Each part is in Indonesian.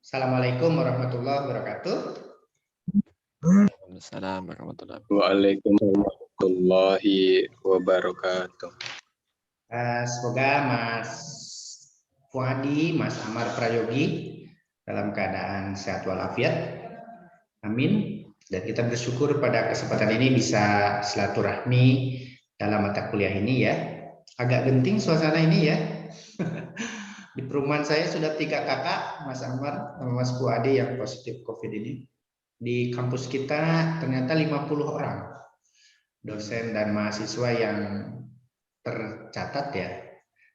Assalamualaikum warahmatullahi wabarakatuh. Waalaikumsalam warahmatullahi wabarakatuh. Waalaikumsalam wabarakatuh. Semoga Mas Fuadi, Mas Amar Prayogi dalam keadaan sehat walafiat. Amin. Dan kita bersyukur pada kesempatan ini bisa silaturahmi dalam mata kuliah ini ya. Agak genting suasana ini ya. Di perumahan saya sudah 3 kakak, Mas Amar sama Mas Fuadi yang positif COVID ini. Di kampus kita ternyata 50 orang dosen dan mahasiswa yang tercatat ya.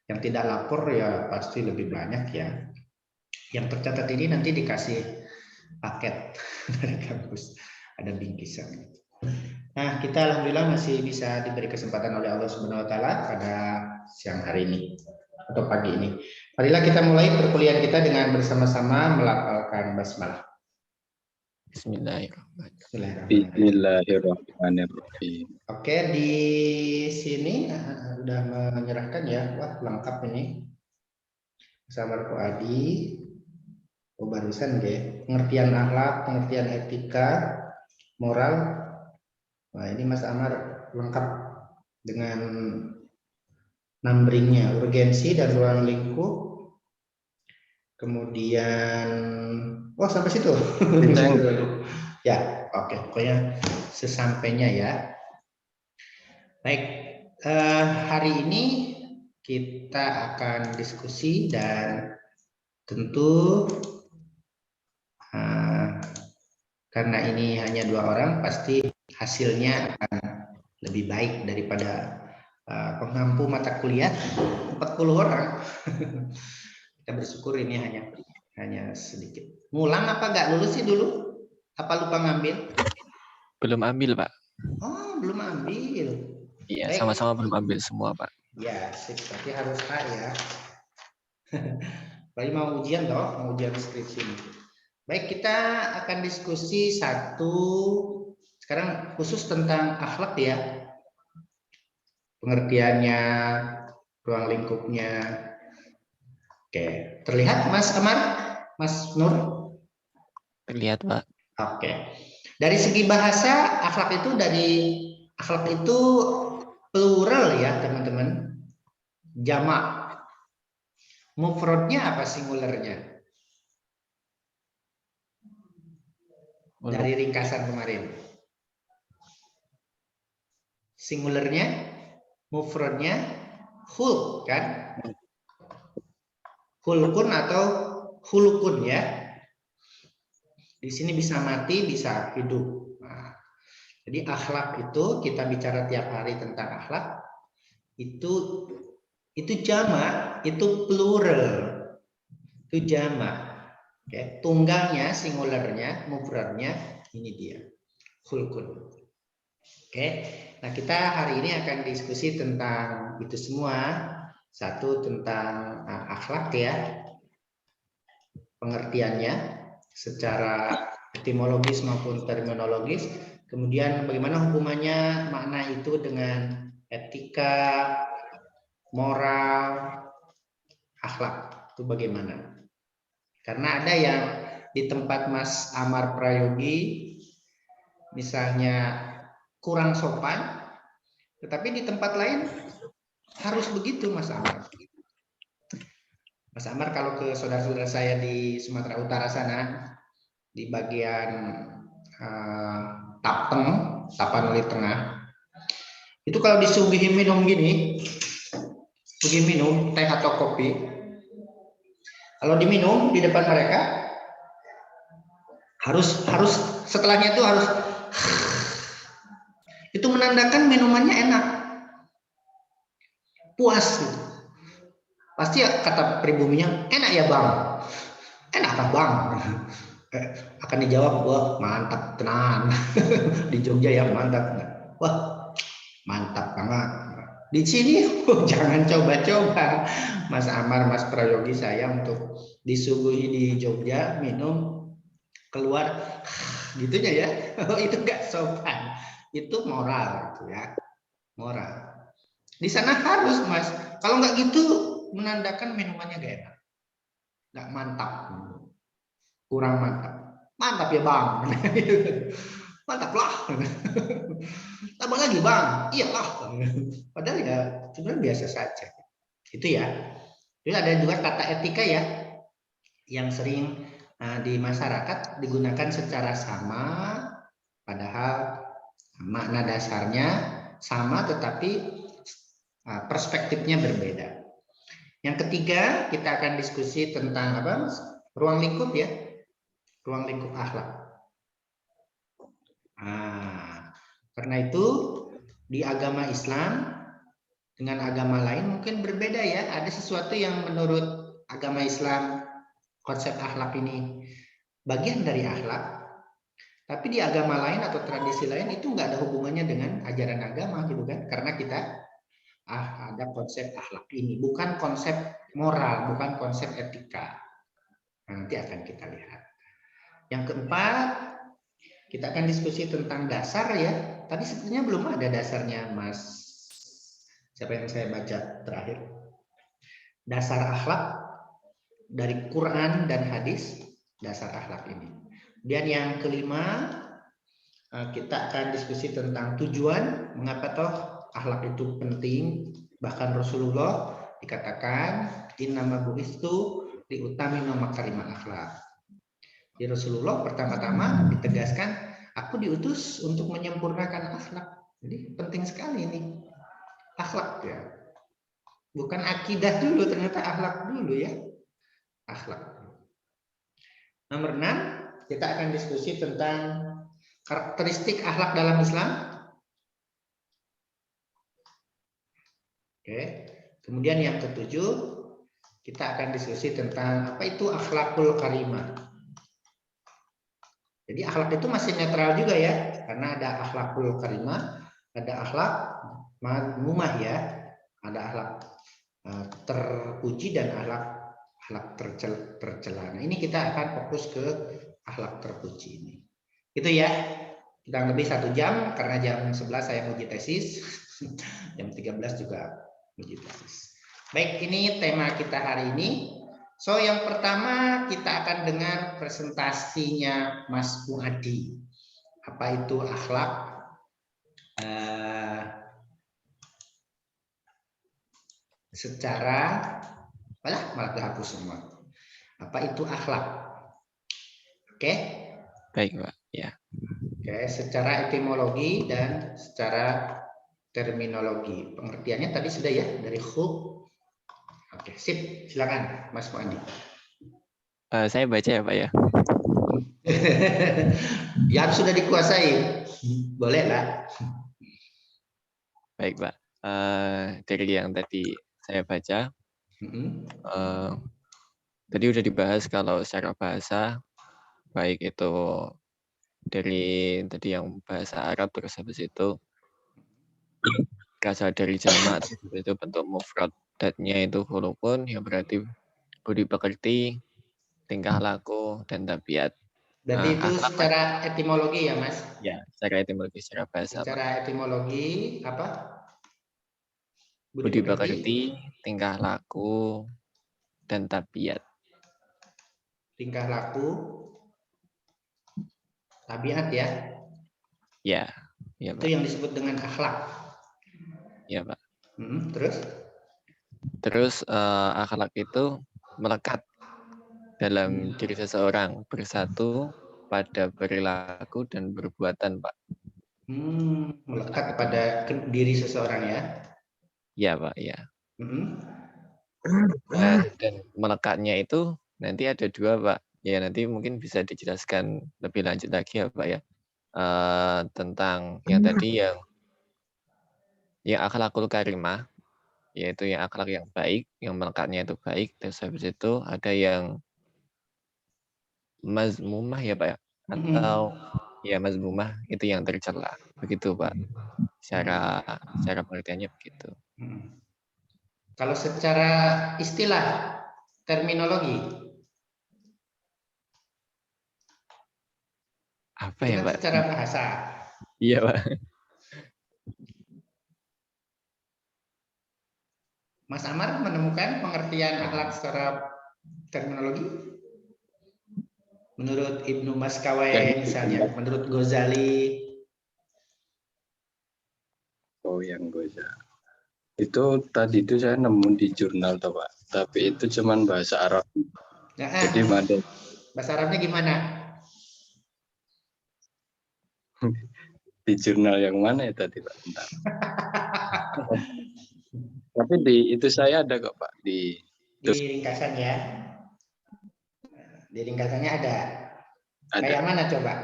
Yang tidak lapor ya pasti lebih banyak ya. Yang tercatat ini nanti dikasih paket dari kampus, ada bingkisan. Nah, kita alhamdulillah masih bisa diberi kesempatan oleh Allah Subhanahu wa taala pada siang hari ini atau pagi ini. Marilah kita mulai perkuliahan kita dengan bersama-sama melafalkan basmalah. Bismillahirrahmanirrahim. Bismillahirrahmanirrahim. Oke, di sini udah menyerahkan ya. Wah, lengkap ini. Bersama Fuadi. Oh, barusan ya. Pengertian akhlak, pengertian etika, moral. Nah, ini Mas Amar lengkap dengan numbringnya, urgensi dan ruang lingkup. Kemudian, oh sampai situ. Ya, oke. Pokoknya sesampainya ya. Baik, hari ini kita akan diskusi dan tentu karena ini hanya 2 orang, pasti hasilnya akan lebih baik daripada pengampu mata kuliah 40 orang. Kita bersyukur ini hanya sedikit. Ngulang apa nggak lulus sih dulu? Apa lupa ngambil? Belum ambil, Pak. Oh, belum ambil. Iya, Baik. sama-sama belum ambil semua, Pak. Ya, sip. Tapi harus A ya. Baik, mau ujian toh, mau ujian skripsi. Baik, kita akan diskusi satu sekarang khusus tentang akhlak ya. Pengertiannya, ruang lingkupnya. Oke, terlihat Mas Amar, Mas Nur? Terlihat, Pak. Oke. Dari segi bahasa, akhlak itu plural ya, teman-teman. Jamak. Mufradnya apa singularnya? Dari ringkasan kemarin. Singularnya, mufradnya khulq kan? Khulqun atau khulqun ya. Di sini bisa mati, bisa hidup. Nah, jadi akhlak itu kita bicara tiap hari tentang akhlak itu jamak, itu plural, itu jamak. Oke, tunggalnya, singularnya, mufradnya ini dia, khulqun. Oke, nah kita hari ini akan diskusi tentang itu semua. Satu tentang akhlak ya, pengertiannya secara etimologis maupun terminologis. Kemudian bagaimana hubungannya makna itu dengan etika, moral, akhlak itu bagaimana? Karena ada yang di tempat Mas Amar Prayogi misalnya kurang sopan, tetapi di tempat lain harus begitu Mas Amar. Mas Amar kalau ke saudara-saudara saya di Sumatera Utara sana, di bagian Tapeng, Tapanuli Tengah, itu kalau disuguhi minum gini, suguhi minum teh atau kopi, kalau diminum di depan mereka harus setelahnya itu harus itu menandakan minumannya enak, puas gitu. Pasti ya, kata pribuminya, enak ya bang, enak kan bang? Akan dijawab, wah mantap tenan. Di Jogja ya mantap, wah mantap banget. Di sini jangan coba-coba Mas Amar, Mas Prayogi saya untuk disuguhi di Jogja minum keluar gitunya ya. Itu enggak sopan, itu moral gitu ya, moral. Di sana harus Mas, kalau nggak gitu menandakan minumannya gak enak, nggak mantap. kurang mantap. Mantap ya Bang. Mantap lah. Tambah lagi Bang. Iyalah. Padahal ya sebenarnya biasa saja. Itu ya. Jadi ada juga kata etika ya yang sering di masyarakat digunakan secara sama, padahal makna dasarnya sama tetapi perspektifnya berbeda. Yang ketiga, kita akan diskusi tentang apa? Ruang lingkup ya. Ruang lingkup akhlak. Karena itu di agama Islam dengan agama lain mungkin berbeda ya. Ada sesuatu yang menurut agama Islam konsep akhlak ini bagian dari akhlak, tapi di agama lain atau tradisi lain itu nggak ada hubungannya dengan ajaran agama gitu kan? Karena kita ada konsep akhlak ini, bukan konsep moral, bukan konsep etika. Nanti akan kita lihat. Yang keempat, kita akan diskusi tentang dasar ya. Tadi sebenarnya belum ada dasarnya, Mas. Siapa yang saya baca terakhir? Dasar akhlak dari Quran dan hadis, dasar akhlak ini. Dan yang kelima, kita akan diskusi tentang tujuan, mengapa toh akhlak itu penting. Bahkan Rasulullah dikatakan, innama bu'istu liutamina makarimal akhlak. Di Rasulullah pertama-tama ditegaskan, aku diutus untuk menyempurnakan akhlak. Jadi penting sekali ini akhlak ya. Bukan akidah dulu, ternyata akhlak dulu ya. Akhlak. Nomor 6, kita akan diskusi tentang karakteristik akhlak dalam Islam. Oke. Kemudian yang ketujuh, kita akan diskusi tentang apa itu akhlakul karimah. Jadi akhlak itu masih netral juga ya, karena ada akhlakul karimah, ada akhlak mazmumah ya, ada akhlak terpuji dan akhlak tercela. Nah, ini kita akan fokus ke akhlak terpuji ini. Itu ya, kurang lebih 1 jam karena jam 11 saya uji tesis, jam 13 juga uji tesis. Baik, ini tema kita hari ini. So, yang pertama kita akan dengar presentasinya Mas Muadi. Apa itu akhlak? Secara malah dihapus semua. Apa itu akhlak? Oke? Baik, Pak. Ya. Oke, secara etimologi dan secara terminologi. Pengertiannya tadi sudah ya dari khulq. Oke, sip. Silakan Mas Muadi. Saya baca ya, Pak ya. Yang sudah dikuasai. Boleh lah. Baik, Pak. Dari yang tadi saya baca, tadi udah dibahas kalau secara bahasa, baik itu dari tadi yang bahasa Arab, terus habis itu berasal dari jamak, terus habis itu bentuk mufradatnya itu khuluqun, yang berarti budi pekerti, tingkah laku, dan tabiat. Berarti itu secara etimologi ya, Mas? Ya, secara etimologi, secara bahasa. Secara etimologi apa? Budi pekerti, tingkah laku, dan tabiat. Tingkah laku, tabiat ya? Ya, ya itu Pak. yang disebut dengan akhlak. Ya Pak. Terus? Terus akhlak itu melekat dalam diri seseorang, bersatu pada perilaku dan perbuatan, Pak. Melekat pada diri seseorang ya? Ya Pak, ya. Nah, dan melekatnya itu nanti ada 2, Pak. Ya nanti mungkin bisa dijelaskan lebih lanjut lagi ya Pak ya. Tentang yang tadi yang akhlakul karimah, yaitu yang akhlak yang baik, yang melekatnya itu baik. Terus habis itu ada yang mazmumah ya Pak ya, atau ya mazmumah itu yang tercela, begitu Pak. Secara pengertiannya begitu. Kalau secara istilah terminologi apa itu ya kan Pak? Secara bahasa. Iya Pak. Mas Amar menemukan pengertian akhlak secara terminologi? Menurut Ibnu Maskawai misalnya, menurut Ghazali. Oh, yang Goza. Itu tadi itu saya nemu di jurnal toh, Pak. Tapi itu cuman bahasa Arab. Nah, Jadi ada bahasa Arabnya gimana? di jurnal yang mana ya tadi, Pak? Bentar. Tapi itu saya ada kok, Pak, di ringkasan ya. Di ringkasannya ada. Kayak mana coba?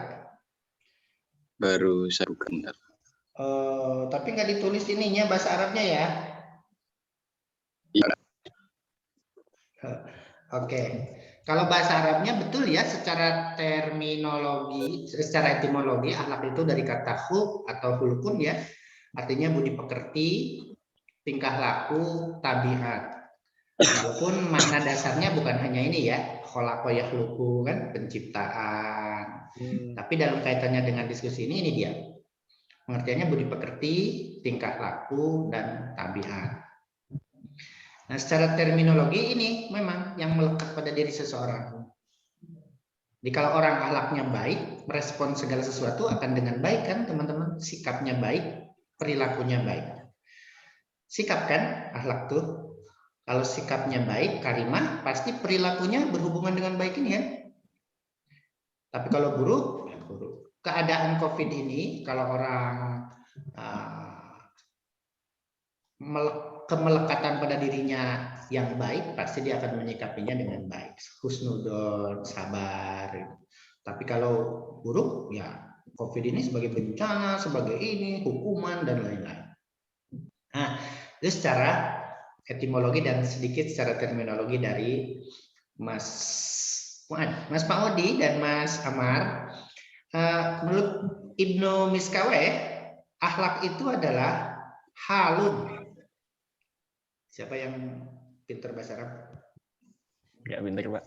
Baru saya buka bentar. Tapi nggak ditulis ininya bahasa Arabnya ya? Iya. Oke. Kalau bahasa Arabnya betul ya, secara terminologi, secara etimologi, akhlak itu dari kata khulq atau hulkun ya, artinya budi pekerti, tingkah laku, tabiat. Walaupun makna dasarnya bukan hanya ini ya, khalaqa yakhluqu kan, penciptaan. Tapi dalam kaitannya dengan diskusi ini dia. Pengertiannya budi pekerti, tingkah laku, dan tabiat. Nah, secara terminologi ini memang yang melekat pada diri seseorang. Jadi kalau orang akhlaknya baik, merespon segala sesuatu akan dengan baik kan teman-teman? Sikapnya baik, perilakunya baik. Sikap kan akhlak tuh. Kalau sikapnya baik, karimah, pasti perilakunya berhubungan dengan baik ini kan? Tapi kalau buruk, ya buruk. Keadaan COVID ini, kalau orang kemelekatan pada dirinya yang baik, pasti dia akan menyikapinya dengan baik, husnudon, sabar. Tapi kalau buruk, ya COVID ini sebagai bencana, sebagai ini hukuman dan lain-lain. Nah, itu secara etimologi dan sedikit secara terminologi dari Mas Pak Odi dan Mas Amar. Menurut Ibnu Miskawai, akhlak itu adalah halun. Siapa yang pintar bahasa Arab? Ya pintar, Pak.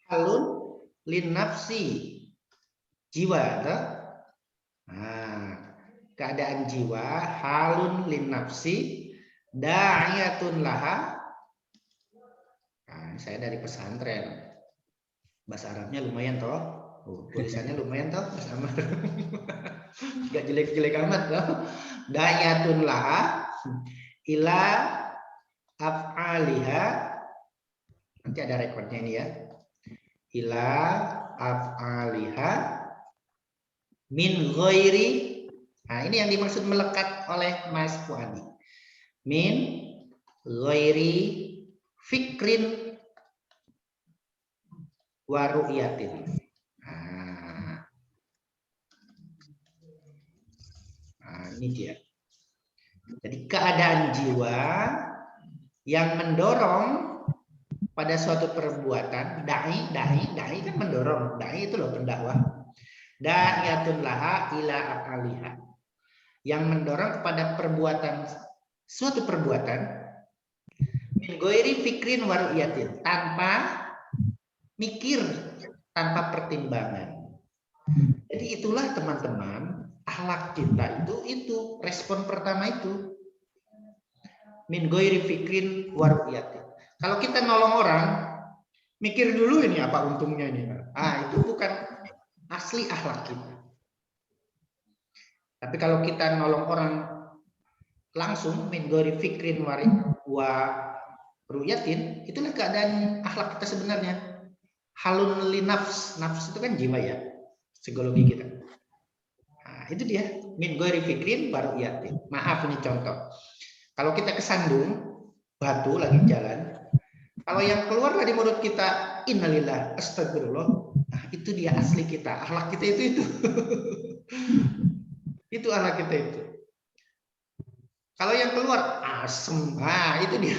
Halun lin nafsi, jiwa. Nah, keadaan jiwa halun lin nafsi, da'iyatun laha. Nah, saya dari pesantren. Bahasa Arabnya lumayan toh. Tulisannya lumayan toh, Mas Amar. Gak jelek-jelek amat toh. Da'iyatun laha ila af'aliha, nanti ada rekodnya ini ya, ila af'aliha min ghairi. Nah, ini yang dimaksud melekat oleh Mas Fuadi. Min ghairi fikrin wa ru'yatin. Nah, ini dia. Jadi keadaan jiwa yang mendorong pada suatu perbuatan, da'i kan mendorong, da'i itu loh pendakwah. Da'iyatun laha ila af'aliha, yang mendorong kepada perbuatan, suatu perbuatan min ghairi fikrin wa ru'yatin, tanpa mikir, tanpa pertimbangan. Jadi itulah teman-teman, akhlak kita itu respon pertama itu min ghairi fikrin wa ru'yatin. Kalau kita nolong orang, mikir dulu ini apa untungnya ini. Itu bukan asli akhlak kita. Tapi kalau kita nolong orang langsung min ghairi fikrin wa ru'yatin, itulah keadaan akhlak kita sebenarnya. Halun li nafs, nafs itu kan jiwa ya, psikologi kita. Nah, itu dia min ghairi fikrin wa ru'yatin. Maaf ini contoh. Kalau kita kesandung batu lagi jalan, kalau yang keluar dari mulut kita innalillah, astagfirullah, nah itu dia asli kita, akhlak kita itu. Itu akhlak kita itu. Kalau yang keluar asem, itu dia.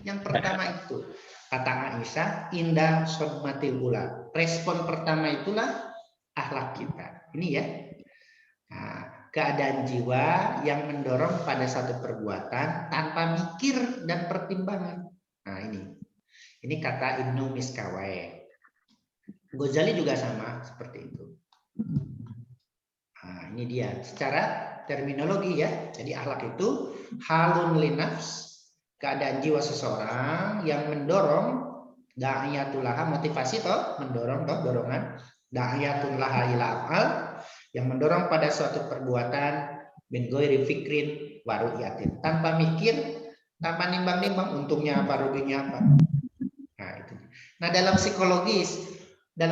Yang pertama itu kata Aisyah, indah sodmatil ula. Respon pertama itulah akhlak kita. Ini ya. Nah, keadaan jiwa yang mendorong pada satu perbuatan tanpa mikir dan pertimbangan. Nah, ini kata Ibnu Miskawai. Ghazali juga sama seperti itu. Nah, ini dia secara terminologi ya. Jadi akhlak itu halun li nafs, keadaan jiwa seseorang yang mendorong Da'iyatulaha motivasi toh, mendorong toh, dorongan. Da'iyatulaha ila af'al yang mendorong pada suatu perbuatan min ghairi fikrin wa ru'yatin, tanpa mikir, tanpa nimbang-nimbang untungnya apa, ruginya apa. Nah, itu. Nah, dalam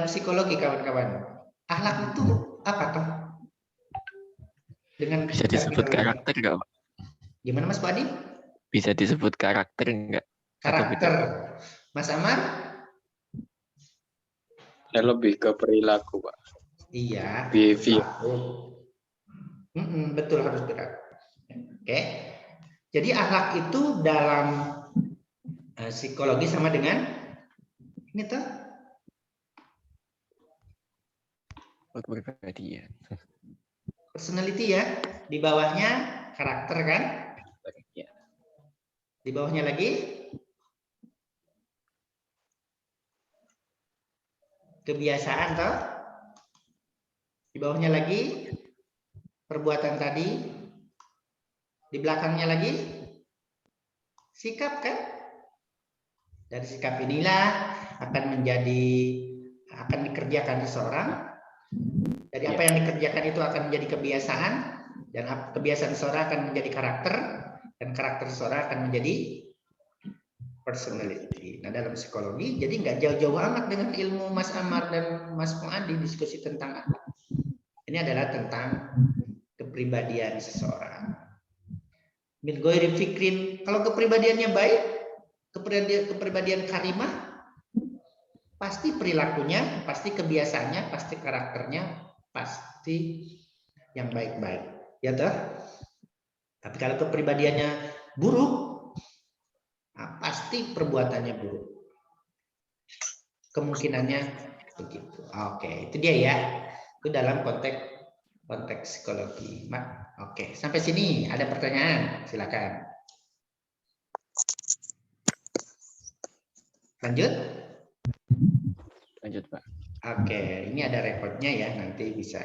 psikologi kawan-kawan, akhlak itu apa toh? Dengan Bisa disebut karakter nggak, Pak? Gimana Mas Padi? Bisa disebut karakter nggak? Atau beda? Karakter. Mas Amar? Lebih ke perilaku, Pak. Iya. Behavior. Betul, harus berat. Oke. Jadi akhlak itu dalam psikologi sama dengan ini tuh Kepribadian. personality ya. Di bawahnya karakter kan? Ya. Di bawahnya lagi kebiasaan toh. Di bawahnya lagi perbuatan tadi. Di belakangnya lagi sikap kan? Dari sikap inilah akan dikerjakan seseorang. Dari apa yang dikerjakan itu akan menjadi kebiasaan, dan kebiasaan seseorang akan menjadi karakter, dan karakter seseorang akan menjadi personality. Nah, dalam psikologi, jadi nggak jauh-jauh amat dengan ilmu Mas Amar dan Mas Fuadi diskusi tentang akhlak. Ini adalah tentang kepribadian seseorang. Min ghairi fikrin, kalau kepribadiannya baik, kepribadian karimah, pasti perilakunya, pasti kebiasaannya, pasti karakternya, pasti yang baik-baik. Ya toh? Tapi kalau kepribadiannya buruk, nah, pasti perbuatannya buruk. Kemungkinannya begitu. Oke, itu dia ya. Itu dalam konteks psikologi. Oke, sampai sini ada pertanyaan? Silakan. Lanjut? Lanjut, Pak. Oke, ini ada rekodnya ya, nanti bisa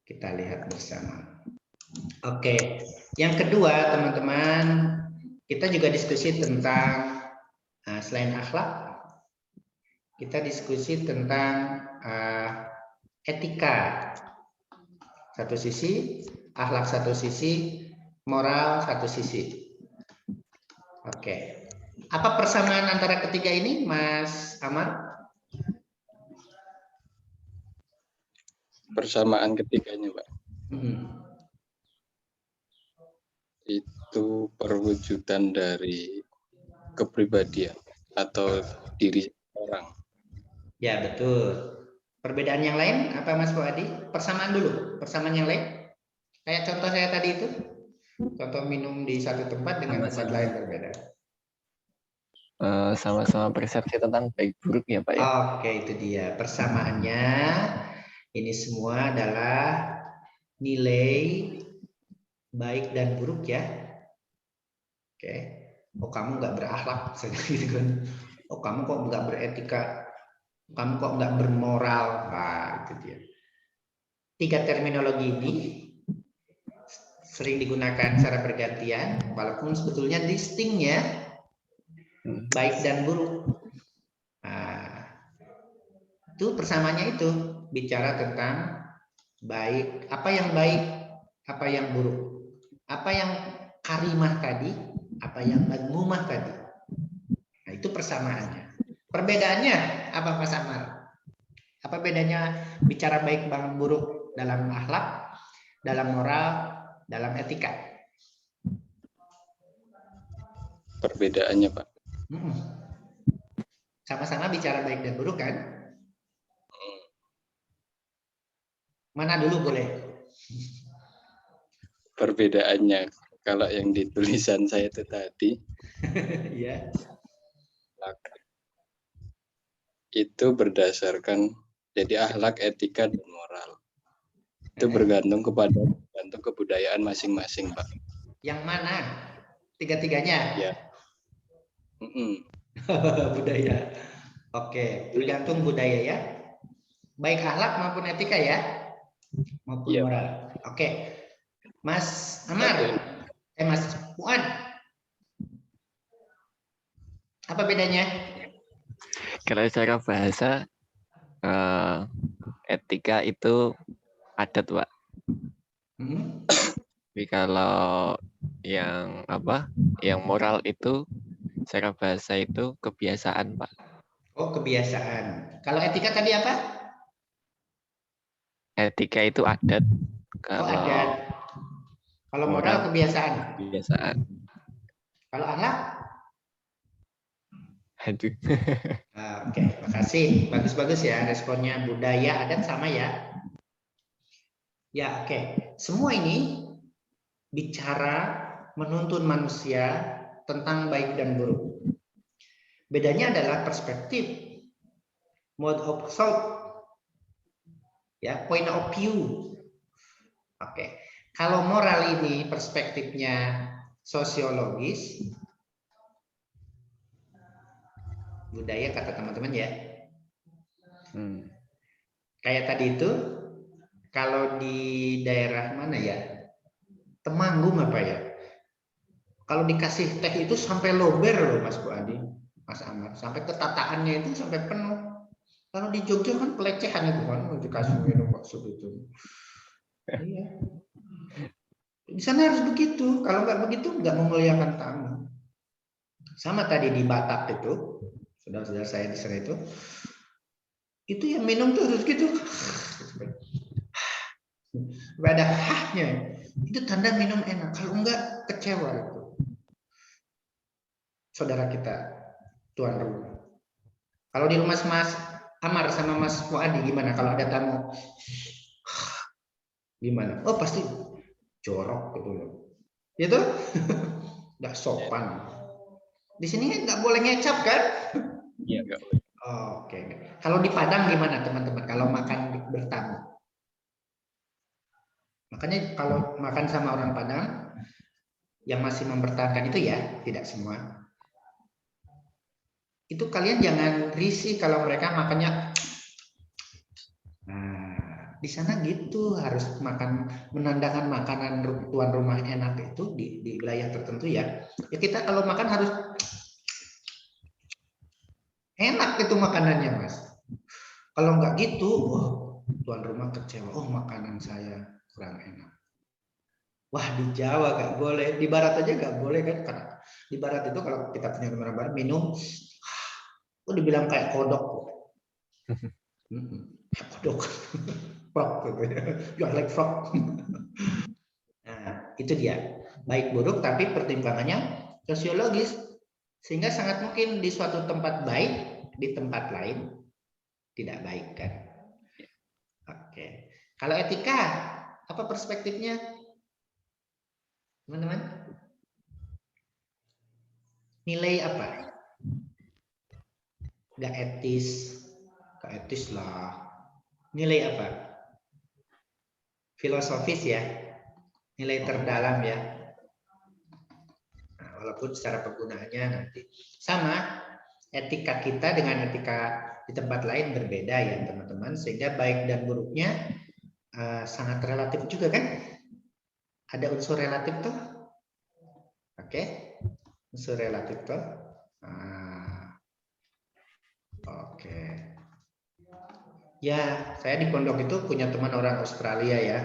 kita lihat bersama. Oke, yang kedua teman-teman, kita juga diskusi tentang selain akhlak, kita diskusi tentang etika satu sisi, akhlak satu sisi, moral satu sisi. Oke, apa persamaan antara ketiga ini, Mas Amar? Persamaan ketiganya, Pak. Itu perwujudan dari kepribadian atau diri orang. Ya, betul. Perbedaan yang lain apa Mas Fuadi? Persamaan dulu, persamaan yang lain. Kayak contoh saya tadi itu. Contoh minum di satu tempat dengan tempat lain berbeda. Sama-sama persepsi tentang baik buruk ya, Pak ya. Oke, itu dia. Persamaannya ini semua adalah nilai baik dan buruk ya. Oke. Oh, kamu nggak berakhlak, gitu kan. Oh, kamu kok nggak beretika. Kamu kok nggak bermoral. Nah, itu dia. Tiga terminologi ini sering digunakan secara bergantian, walaupun sebetulnya distinct ya, baik dan buruk. Nah, itu persamaannya itu bicara tentang baik, apa yang baik, apa yang buruk, apa yang karimah tadi, apa yang madmumah tadi. Nah, itu persamaannya. Perbedaannya apa Mas Amar? Apa bedanya bicara baik dan buruk dalam akhlak, dalam moral, dalam etika? Perbedaannya, Pak. Sama-sama bicara baik dan buruk kan? Mana dulu boleh? Perbedaannya, kalau yang di tulisan saya itu tadi, ya. Itu berdasarkan, jadi akhlak, etika, dan moral. Itu bergantung kebudayaan masing-masing, Pak. Yang mana? Tiga-tiganya? Ya. Budaya. Oke, tergantung budaya ya. Baik akhlak maupun etika ya, maupun moral. Oke, Mas Amar, Mas Fuad, apa bedanya? Kalau secara bahasa etika itu adat, Pak. Tapi kalau yang yang moral itu secara bahasa itu kebiasaan, Pak. Oh, kebiasaan. Kalau etika tadi apa? Etika itu adat. Oh, Kalau adat. Kalau moral kebiasaan. Kebiasaan. Kalau akhlak? Aduh. Oke, makasih. Bagus-bagus ya responnya. Budaya, adat sama ya. Ya, oke. Semua ini bicara menuntun manusia tentang baik dan buruk. Bedanya adalah perspektif, mode of thought, ya, point of view. Oke. Kalau moral ini perspektifnya sosiologis, budaya kata teman-teman ya. Kayak tadi itu, kalau di daerah mana ya? Temanggung apa ya? Kalau dikasih teh itu sampai lober loh Mas Bu Adi, Mas Amar. Sampai ketataannya itu sampai penuh. Kalau di Jogja kan pelecehan itu kan, dikasih minum maksud itu. Iya. Di sana harus begitu. Kalau nggak begitu, nggak memuliakan tamu. Sama tadi di Batak itu, saudara-saudara saya di sana itu yang minum tuh harus gitu. Ada hahnya. Itu tanda minum enak. Kalau enggak, kecewa itu. Saudara kita, tuan rumah. Kalau di rumah Mas Amar sama Mas Fuadi gimana? Kalau ada tamu, gimana? Oh pasti jorok gitu loh. Gitu? Nggak sopan. Di sini nggak boleh ngecap kan? Iya, nggak boleh. Oke. Kalau di Padang gimana teman-teman? Kalau makan bertamu? Makanya kalau makan sama orang Padang yang masih mempertahankan itu ya, tidak semua. Itu kalian jangan risih kalau mereka makannya. Nah, di sana gitu harus makan menandakan makanan tuan rumah enak itu di wilayah tertentu ya. Ya kita kalau makan harus enak itu makanannya Mas. Kalau nggak gitu, oh, tuan rumah kecewa. Oh makanan saya kurang enak. Wah di Jawa nggak boleh, di Barat aja nggak boleh kan? Karena di Barat itu kalau kita punya teman Barat minum, oh dibilang kayak kodok. Kodok, frog gitu ya. You are like frog. Nah itu dia. Baik buruk tapi pertimbangannya sosiologis sehingga sangat mungkin di suatu tempat baik, di tempat lain tidak baik kan. Oke. Kalau etika apa perspektifnya? Teman-teman? Nilai apa? Gak etis lah. Nilai apa? Filosofis ya. Nilai terdalam ya. Nah, walaupun secara penggunaannya nanti sama. Etika kita dengan etika di tempat lain berbeda ya teman-teman. Sehingga baik dan buruknya sangat relatif juga kan? Ada unsur relatif tuh. Oke. Unsur relatif tuh. Oke. Ya, saya di pondok itu punya teman orang Australia ya.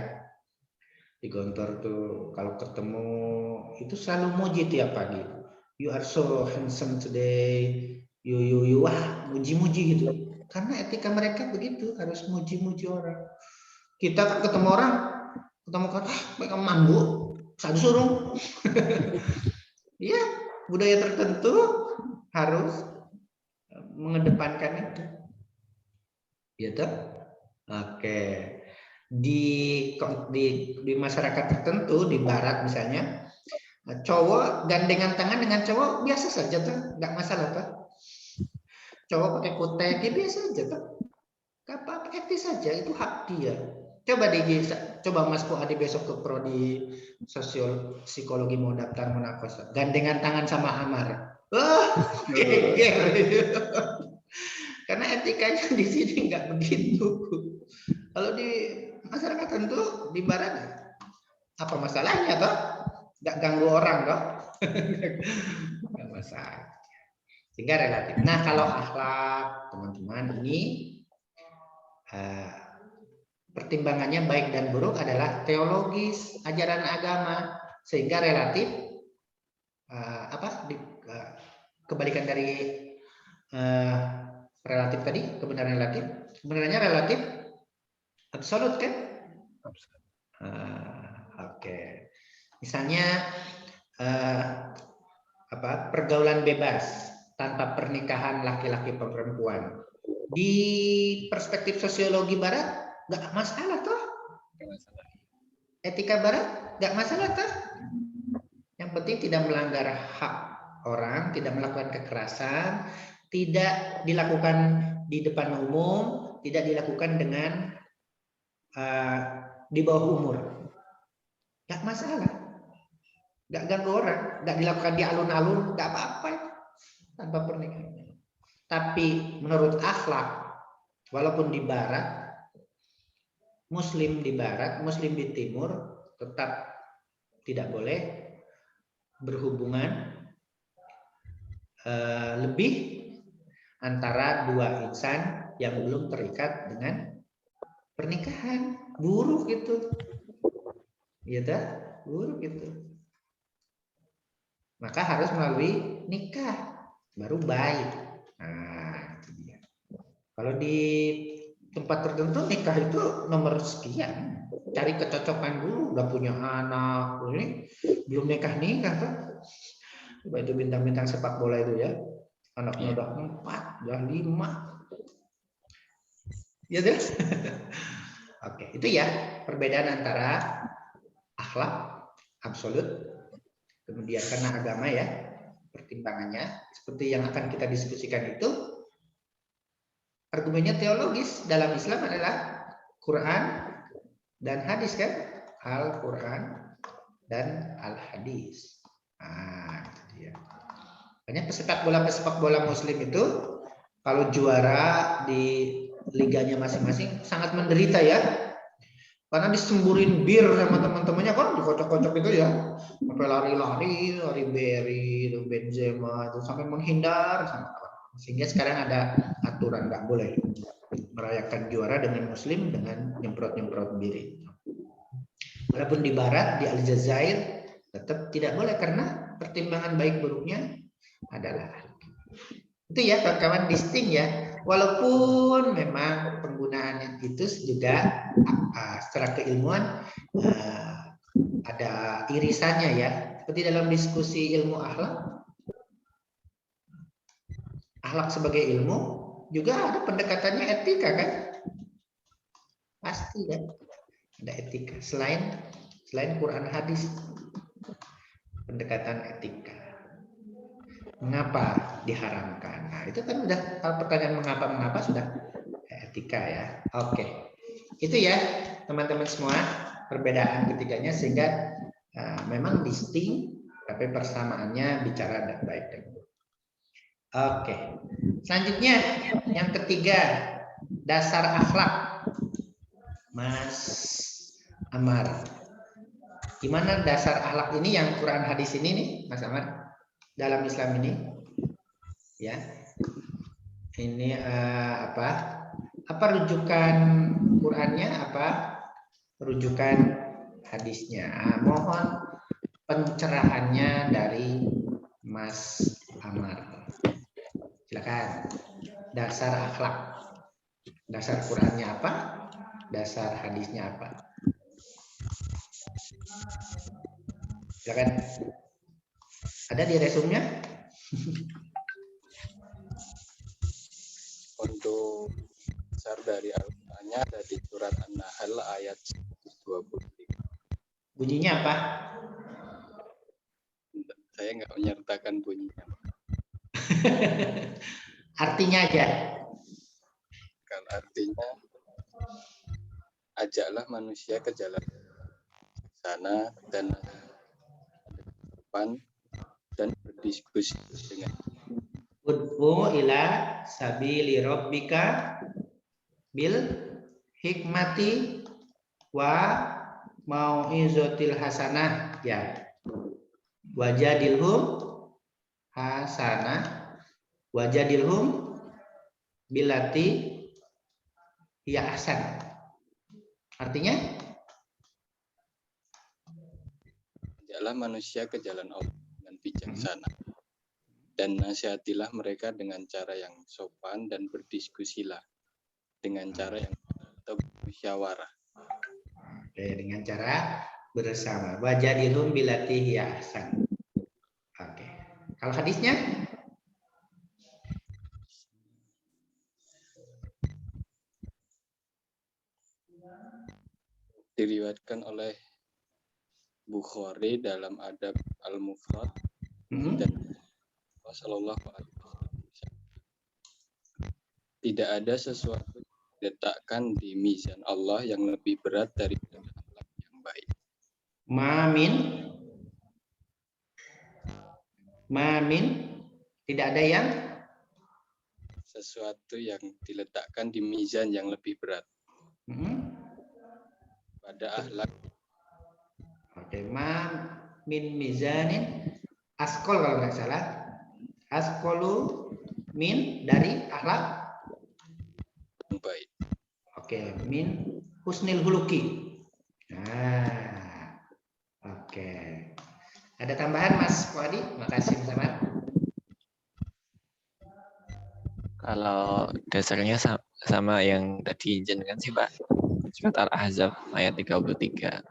Di Gontor tuh kalau ketemu itu selalu muji tiap pagi. You are so handsome today. You wah muji-muji gitu. Karena etika mereka begitu, harus muji-muji orang. Kita kan ketemu orang, ketemu kan mereka manggu, satu suruh. Iya, budaya tertentu harus mengedepankan itu. Gitu. Oke. Di masyarakat tertentu di barat misalnya cowok gandengan tangan dengan cowok biasa saja tuh, nggak masalah tuh. Cowok pakai kutek ya biasa aja tuh. Gak apa-apa, etis saja, itu hak dia. Coba Mas Fuadi besok ke prodi psikologi mau daftar Monakos. Gandengan tangan sama Amar. Geger. Karena etikanya di sini nggak begitu. Kalau di masyarakat tentu di barat apa masalahnya toh? Nggak ganggu orang toh? Nggak masalah. Sehingga relatif. Nah, kalau akhlak, teman-teman, ini pertimbangannya baik dan buruk adalah teologis, ajaran agama, sehingga relatif kebalikan dari relatif tadi, kebenaran relatif, kebenarannya relatif absolut kan? Oke. Misalnya pergaulan bebas tanpa pernikahan laki-laki perempuan. Di perspektif sosiologi barat nggak masalah toh. Etika barat nggak masalah toh. Yang penting tidak melanggar hak orang, tidak melakukan kekerasan, tidak dilakukan di depan umum, tidak dilakukan dengan di bawah umur. Nggak masalah. Nggak ganggu orang, nggak dilakukan di alun-alun, nggak apa-apa tanpa pernikahan. Tapi menurut akhlak, walaupun di barat, muslim di barat, muslim di timur, tetap tidak boleh berhubungan lebih antara dua insan yang belum terikat dengan pernikahan. Buruk gitu. Gitu, buruk gitu. Maka harus melalui nikah baru baik. Nah, itu dia. Kalau di tempat tertentu nikah itu nomor sekian, cari kecocokan dulu, udah punya anak, ini belum nikah tuh. Coba itu bintang-bintang sepak bola itu ya, anaknya udah 4, udah 5, ya deh. Oke, itu ya perbedaan antara akhlak absolut. Kemudian karena agama ya, pertimbangannya seperti yang akan kita diskusikan itu, argumennya teologis. Dalam Islam adalah Quran dan hadis kan, Al-Quran dan Al-Hadis. Nah, itu dia. Makanya pesepak bola Muslim itu kalau juara di liganya masing-masing sangat menderita ya. Karena disemburin bir sama teman-temannya kan, dikocok-kocok itu ya, sampai lari-lari, lari Barry, Benzema itu sampai menghindar sama kawan. Sehingga sekarang ada aturan nggak boleh merayakan juara dengan Muslim dengan nyemprot-nyemprot bir. Walaupun di Barat di Aljazair tetap tidak boleh karena pertimbangan baik buruknya adalah itu ya kawan-kawan, distinct ya. Walaupun memang penggunaan itu juga secara keilmuan ada irisannya ya. Seperti dalam diskusi ilmu akhlak sebagai ilmu juga ada pendekatannya etika kan? Pasti kan? Ada etika selain Quran hadis, pendekatan etika. Mengapa diharamkan? Nah, itu kan udah pertanyaan mengapa sudah etika ya. Oke. Itu ya, teman-teman semua, perbedaan ketiganya sehingga memang distinct tapi persamaannya bicara dan baik dan buruk. Oke. Selanjutnya yang ketiga, dasar akhlak. Mas Amar. Gimana dasar akhlak ini yang Quran hadis ini nih, Mas Amar? Dalam Islam ini ya, ini apa rujukan Qurannya, apa rujukan hadisnya? Mohon pencerahannya dari Mas Amar, silakan. Dasar akhlak, dasar Qurannya apa, dasar hadisnya apa, silakan. Ada di resumnya? Untuk dasar dari Al-Qur'annya ada di surat An-Nahl ayat 123. Bunyinya apa? Saya nggak menyertakan bunyinya. Artinya aja. Kalau artinya, ajaklah manusia ke jalan sana dan depan dan berdiskusi dengan Ud'u ila sabili rabbika bil hikmati wa mau'izatil hasanah ya. Wajadilhum hasanah Wajadilhum billati hiya ahsan. Artinya ajaklah manusia ke jalan Allah dengan bijaksana. Dan nasihatilah mereka dengan cara yang sopan dan berdiskusilah dengan cara yang atau musyawarah. Oke, dengan cara bersama. Wajadilhum billati hiya ahsan. Oke. Kalau hadisnya? Diriwayatkan oleh Bukhari dalam Adab Al-Mufrad dan Rasulullah Shallallahu Alaihi Wasallam. Tidak ada sesuatu yang diletakkan di mizan Allah yang lebih berat daripada akhlak yang baik. Mamin, tidak ada yang sesuatu yang diletakkan di mizan yang lebih berat pada akhlak. Oke, min mizanin askol kalau nggak salah. Askolu min dari akhlak yang baik. Oke, min husnil huluki. Nah, oke. Ada tambahan Mas Fuadi? Makasih sama. Kalau dasarnya sama yang tadi jenengan sih Pak. Surat Al-Ahzab ayat 33.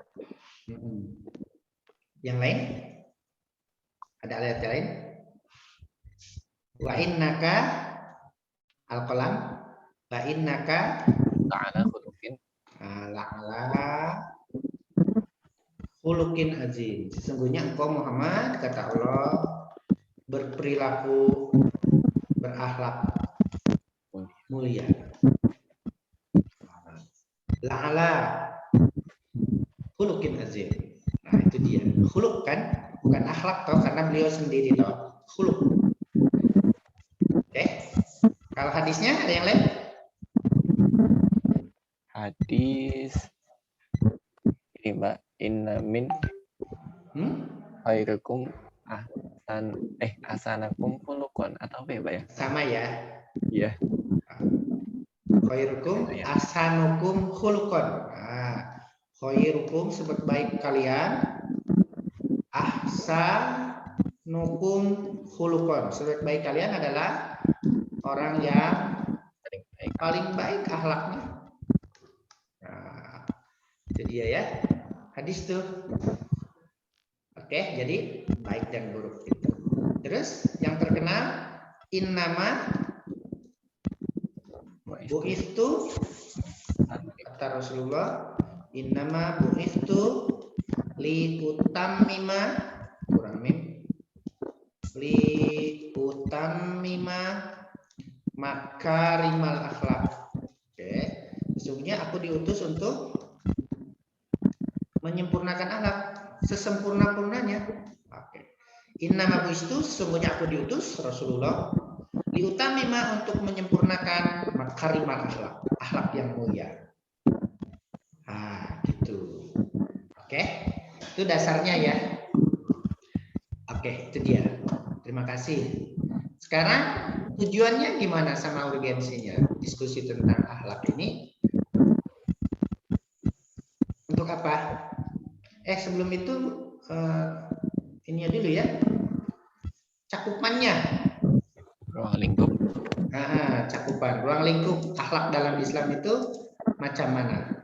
Yang lain? Ada ayat lain? Wa innaka al-qalam wa innaka Ta'ala khuluqin la'ala khuluqin azim. Sesungguhnya engkau Muhammad, kata Allah, berperilaku berakhlak mulia. La'ala khuluqin azim. Nah, itu dia. Khuluq kan bukan akhlak toh, karena beliau sendiri toh. Khuluq. Oke. Kalau hadisnya ada yang lain? Hadis ini Mbak, inna min khairukum asanakum khuluqan atau apa ya Mbak ya? Sama ya. Iya. Khairukum asanukum khuluqan. Khairukum sebaik kalian, ahsanukum khuluqan. Sebaik kalian adalah orang yang paling baik akhlaknya. Nah, itu dia ya. Hadis tuh. Oke, jadi baik dan buruk itu. Terus yang terkenal innama bu'istu, kata Rasulullah, innama bu'istu li utammima makarimal akhlak. Oke. Sesungguhnya aku diutus untuk menyempurnakan akhlak sesempurna-purnanya. Oke. Innama bu'istu, sesungguhnya aku diutus Rasulullah liutamima untuk menyempurnakan makarimal akhlak, akhlak yang mulia. Gitu. Oke, itu dasarnya ya. Oke, itu dia. Terima kasih. Sekarang tujuannya gimana sama urgensinya diskusi tentang akhlak ini? Untuk apa? Sebelum itu ini dulu ya. Cakupannya. Ruang lingkup. Cakupan ruang lingkup akhlak dalam Islam itu macam mana?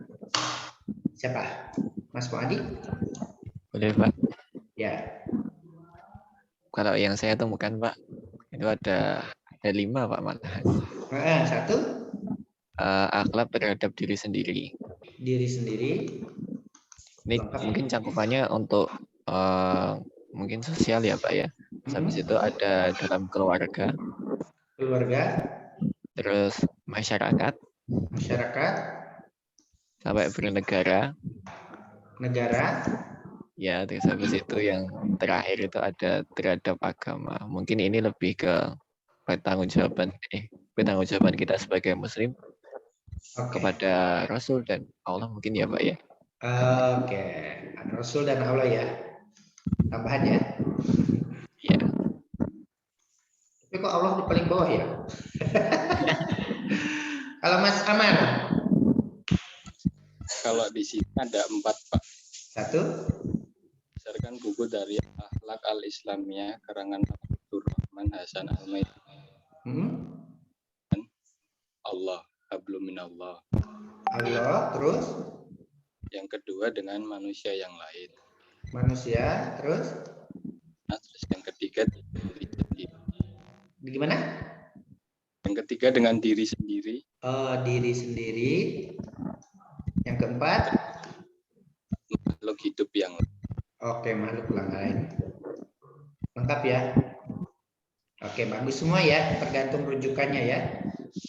Siapa? Mas Fuadi? Boleh Pak. Ya. Kalau yang saya temukan Pak, itu ada 5 Pak malahan. Satu. Akhlak terhadap diri sendiri. Diri sendiri. Ini mungkin cakupannya untuk mungkin sosial ya Pak ya. Habis itu ada dalam keluarga. Terus masyarakat. Sampai bernegara. Ya, terus habis itu yang terakhir itu ada terhadap agama. Mungkin ini lebih ke pertanggungjawaban kita sebagai Muslim kepada Rasul dan Allah mungkin ya Pak ya. Oke, Rasul dan Allah ya. Tambahan ya. Iya. Tapi kok Allah paling bawah ya. Kalau Mas Amar? Kalau di sini ada 4, Pak. 1. Berdasarkan buku dari Akhlak Al-Islamiyah karangan Abdurrahman Hasan Al-Maidi. Allah, hablum minallah. Allah, terus? Yang kedua dengan manusia yang lain. Manusia, terus? Nah, terus yang ketiga diri sendiri. Gimana? Yang ketiga dengan diri sendiri. Oh, diri sendiri. Yang keempat? Makhluk hidup yang lain. Oke, makhluk lain. Lengkap ya? Oke, bagus semua ya, tergantung rujukannya ya.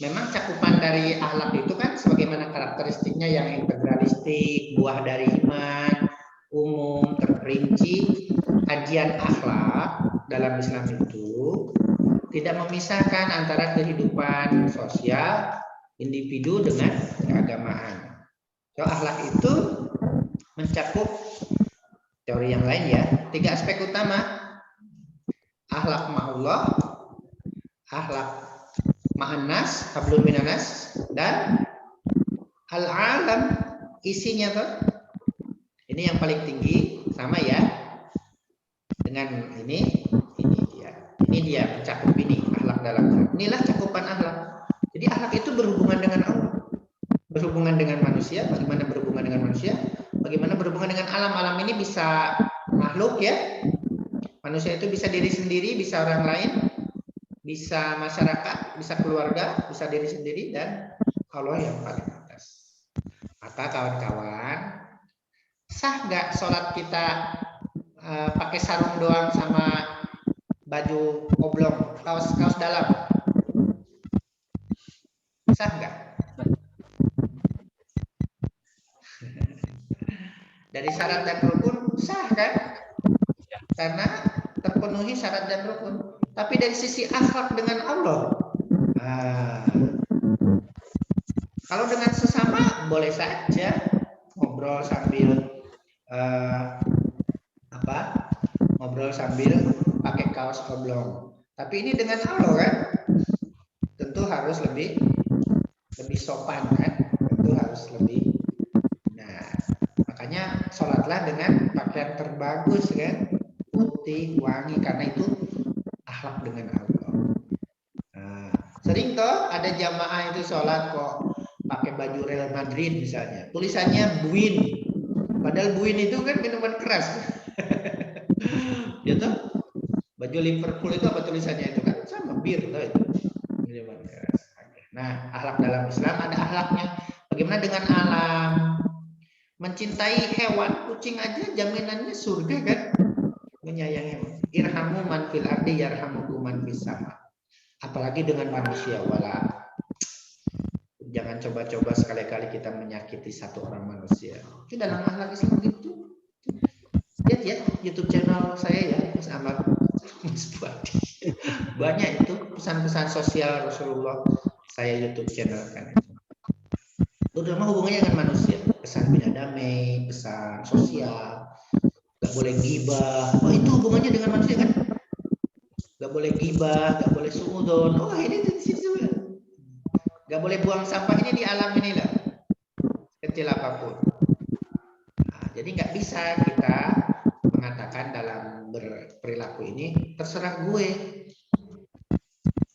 Memang cakupan dari akhlak itu kan sebagaimana karakteristiknya yang integralistik, buah dari iman, umum, terperinci. Kajian akhlak dalam Islam itu tidak memisahkan antara kehidupan sosial individu dengan keagamaan. So, akhlak itu mencakup teori yang lain ya. 3 aspek utama. Akhlak ma'allah, akhlak ma'annas, hablum minanas, dan al-alam isinya tuh. Ini yang paling tinggi sama ya. Dengan ini dia. Ini dia mencakup ini akhlak dalam Islam. Inilah cakupan akhlak. Jadi akhlak itu berhubungan dengan Allah. Berhubungan dengan manusia, bagaimana berhubungan dengan manusia? Bagaimana berhubungan dengan alam? Alam ini bisa makhluk ya. Manusia itu bisa diri sendiri, bisa orang lain, bisa masyarakat, bisa keluarga, bisa diri sendiri, dan Allah yang paling atas. Maka kawan-kawan, sah nggak sholat kita pakai sarung doang sama baju oblong, kaos dalam? Sah nggak? Dari syarat dan rukun sah kan? Karena terpenuhi syarat dan rukun. Tapi dari sisi akhlak dengan Allah, kalau dengan sesama boleh saja ngobrol sambil ngobrol sambil pakai kaos oblong. Tapi ini dengan Allah kan, tentu harus lebih sopan kan, tentu harus lebih. Nah, makanya sholatlah dengan pakaian terbagus kan, putih, wangi, karena itu akhlak dengan Allah. Nah, sering toh ada jamaah itu sholat kok pakai baju Real Madrid misalnya, tulisannya Buin, padahal Buin itu kan minuman keras. Ya toh, baju Liverpool itu apa tulisannya itu kan sama bir toh itu minuman keras. Nah, akhlak dalam Islam ada akhlaknya. Bagaimana dengan alam? Mencintai hewan, kucing aja jaminannya surga kan? Menyayangi hewan. Irhamu man fil ardi yarhamukum man fis sama. Apalagi dengan manusia, wala. Jangan coba-coba sekali-kali kita menyakiti satu orang manusia. Itu dalam akhlak Islam gitu. Lihat ya YouTube channel saya ya, Mas Amar, Mas Fuadi. Banyak itu pesan-pesan sosial Rasulullah saya YouTube channel kan. Terutama hubungannya dengan manusia, pesan bina damai, pesan sosial. Gak boleh gibah. Oh, itu hubungannya dengan manusia kan? Gak boleh gibah, gak boleh suudon. Oh, ini di situ. Gak boleh buang sampah ini di alam inilah, kecil apapun. Nah, jadi nggak bisa kita mengatakan dalam berperilaku ini terserah gue.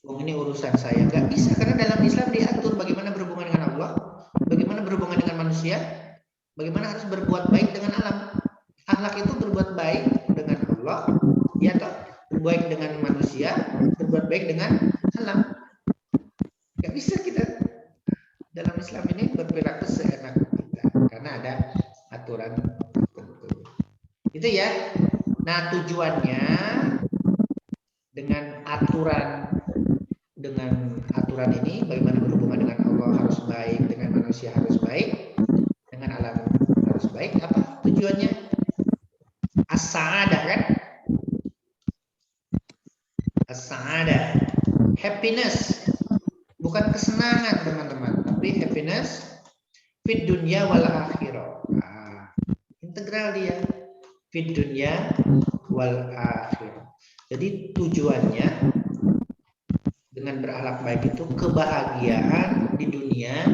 Ini urusan saya. Nggak bisa, karena dalam Islam diatur bagaimana berhubungan dengan Allah, bagaimana berhubungan dengan manusia, bagaimana harus berbuat baik dengan alam. Akhlak itu berbuat baik dengan Allah, ya toh, berbuat baik dengan manusia, berbuat baik dengan alam. Gak bisa kita dalam Islam ini berperilaku seenak kita, karena ada aturan tertentu. Itu ya. Nah, tujuannya dengan aturan ini, bagaimana berhubungan dengan Allah harus baik, dengan manusia harus baik, dengan alam harus baik. Apa tujuannya? As-sa'adah kan? As-sa'adah, happiness, bukan kesenangan teman-teman, tapi happiness fid dunya wal akhirah. Integral dia, fid dunya wal akhirah. Jadi tujuannya dengan berakhlak baik itu kebahagiaan di dunia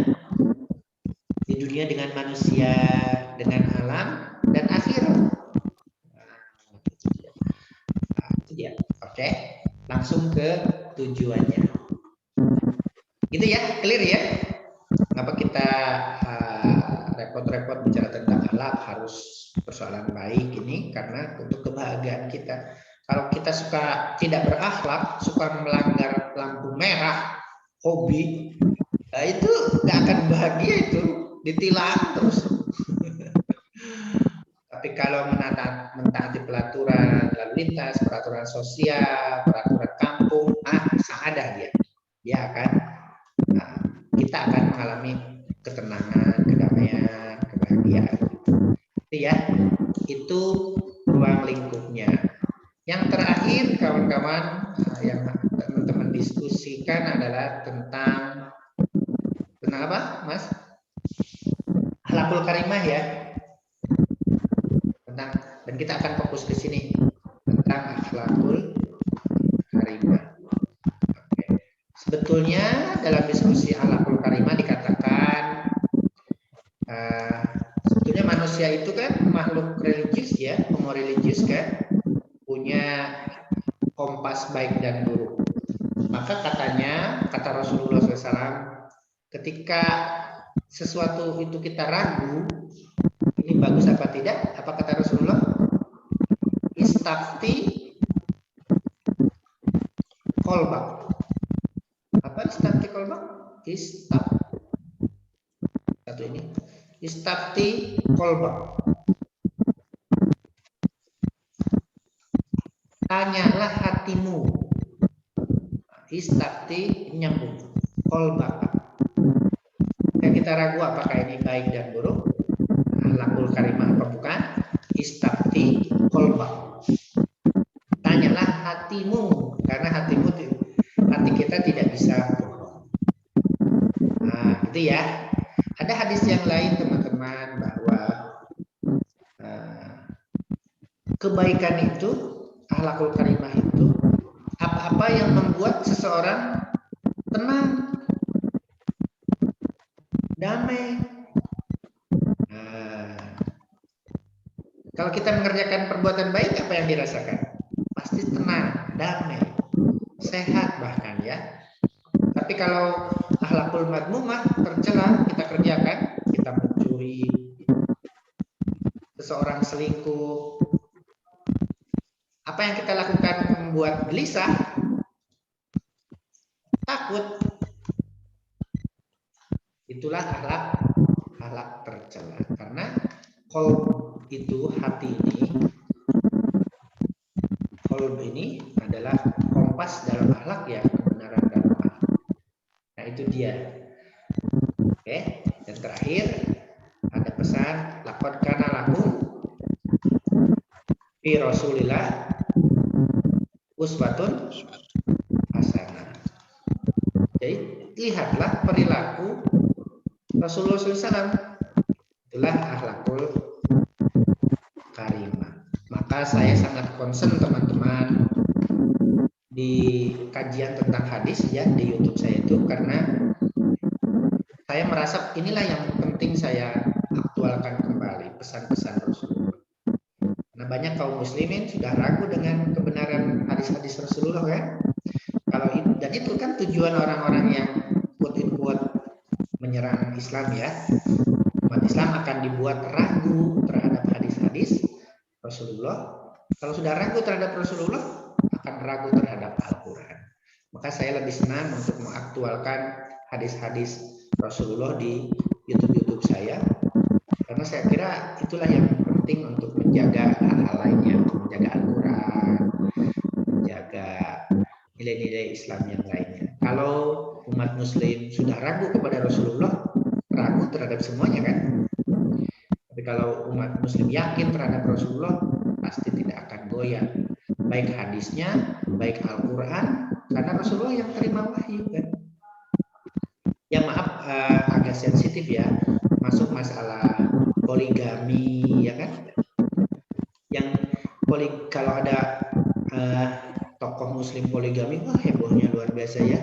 dengan manusia, dengan alam dan akhirat. Nah, itu dia. Oke, langsung ke tujuannya. Gitu ya, clear ya? Kenapa kita repot-repot bicara tentang akhlak, harus persoalan baik ini karena untuk kebahagiaan kita. Kalau kita suka tidak berakhlak, suka melanggar lampu merah, hobi, nah itu nggak akan bahagia, itu ditilang terus. Tapi kalau mentaati peraturan lalu lintas, peraturan sosial, peraturan kampung, saadah dia akan, kita akan mengalami ketenangan, kedamaian, kebahagiaan. Itu ya, itu ruang lingkupnya. Yang terakhir kawan-kawan, yang teman-teman diskusikan adalah tentang apa, Mas? Akhlakul karimah ya. Dan kita akan fokus ke sini tentang akhlakul karimah. Oke. Sebetulnya dalam diskusi akhlakul karimah dikatakan sebetulnya manusia itu kan makhluk religius ya, homo religius kan, punya kompas baik dan buruk. Maka katanya, kata Rasulullah SAW, ketika sesuatu itu kita ragu, ini bagus apa tidak, apa kata Rasulullah? Istafti kolbak. Apa istafti kolbak? Satu ini. Istafti kolbak. Tanyalah hatimu. Istafti nyambung. Kolbak. Yang kita ragu apakah ini baik dan buruk, akhlakul karimah apa bukan, istafti kolbak. Tanyalah hatimu, karena hati kita tidak bisa bohong. Nah, itu ya. Ada hadis yang lain teman-teman bahwa kebaikan itu, akhlakul karimah itu apa-apa yang membuat seseorang tenang, damai. Kalau kita mengerjakan perbuatan baik, apa yang dirasakan? Pasti tenang, damai, sehat bahkan ya. Tapi kalau akhlakul madmumah tercela, kita kerjakan, kita mencuri, seseorang selingkuh, apa yang kita lakukan membuat gelisah, takut. Itulah akhlak tercela. Karena qalb itu, hati ini adalah kompas dalam akhlak ya, kebenaran dan akhlak. Nah itu dia. Oke, dan terakhir ada pesan laqad kana lakum fi Rasulillah uswatun hasanah. Jadi lihatlah perilaku Rasulullah SAW, itulah akhlakul karimah. Maka saya sangat concern teman-teman di kajian tentang hadis ya di YouTube saya itu, karena saya merasa inilah yang penting saya aktualkan kembali pesan-pesan Rasulullah. Nah, banyak kaum muslimin sudah ragu dengan kebenaran hadis-hadis Rasulullah kan. Dan itu kan tujuan orang-orang yang quote-unquote menyerang Islam ya. Umat Islam akan dibuat ragu terhadap hadis-hadis Rasulullah. Kalau sudah ragu terhadap Rasulullah, akan ragu terhadap Al-Quran. Maka saya lebih senang untuk mengaktualkan hadis-hadis Rasulullah di YouTube saya, karena saya kira itulah yang penting untuk menjaga hal-hal lainnya, menjaga Al-Quran, menjaga nilai-nilai Islam yang lainnya. Kalau umat muslim sudah ragu kepada Rasulullah, ragu terhadap semuanya kan. Tapi kalau umat muslim yakin terhadap Rasulullah, pasti tidak akan goyah, baik hadisnya, baik Al-Quran, karena Rasulullah yang terima wahyu kan. Ya maaf, agak sensitif ya, masuk masalah poligami ya kan. Kalau ada tokoh muslim poligami, wah hebohnya luar biasa ya.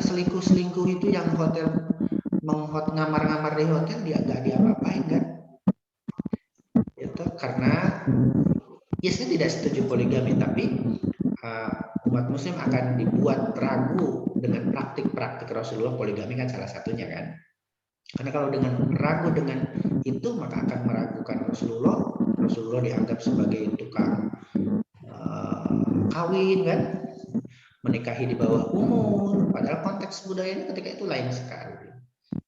selingkuh itu yang hotel ngamar-ngamar di hotel dia nggak diapa-apain kan? Itu karena ya saya tidak setuju poligami, tapi umat muslim akan dibuat ragu dengan praktik-praktik Rasulullah. Poligami kan salah satunya kan. Karena kalau dengan ragu dengan itu maka akan meragukan Rasulullah. Rasulullah dianggap sebagai tukang kawin kan, menikahi di bawah umur. Padahal konteks budayanya ketika itu lain sekali.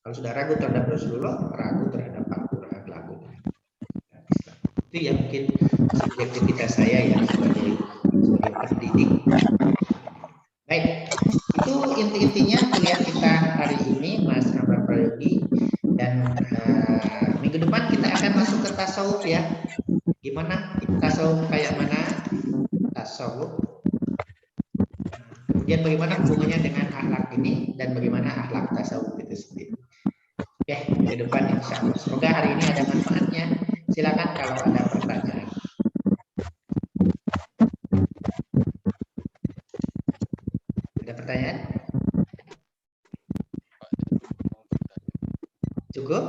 Kalau sudah ragu terhadap Rasulullah, ragu terhadap Al-Quran, lagu. Itu yang mungkin subjektivitas saya ya sebagai pendidik. Baik, itu inti-intinya kuliah kita hari ini, Mas Amar Prayogi. Dan minggu depan kita akan masuk ke tasawuf ya. Gimana tasawuf, kayak mana tasawuf? Kemudian bagaimana hubungannya dengan akhlak ini dan bagaimana akhlak tasawuf itu sendiri. Oke, minggu depan insya Allah. Semoga hari ini ada manfaatnya. Silakan kalau ada pertanyaan. Ada pertanyaan? Cukup?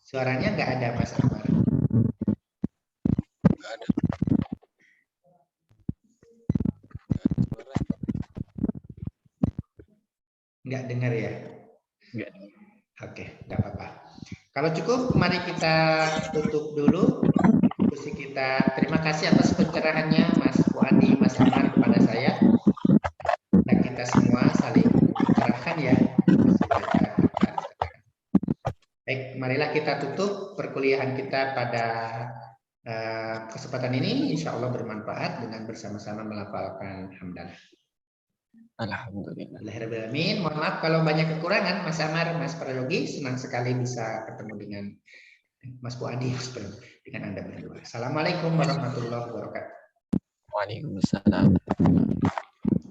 Suaranya nggak ada, Mas Amar. Nggak ada. Nggak dengar ya? Nggak. Oke, nggak apa-apa. Kalau cukup, mari kita tutup dulu diskusi kita. Terima kasih atas pencerahannya Mas Fuadi, Mas Amar kepada saya. Dan kita semua saling mencerahkan ya. Baik, marilah kita tutup perkuliahan kita pada kesempatan ini. Insya Allah bermanfaat dengan bersama-sama melafalkan hamdalah. Alhamdulillah. Alhamdulillah. Mohon maaf kalau banyak kekurangan, Mas Amar, Mas Prayogi. Senang sekali bisa ketemu dengan Mas Fuadi, dengan Anda berdua. Assalamualaikum warahmatullahi wabarakatuh. Waalaikumsalam.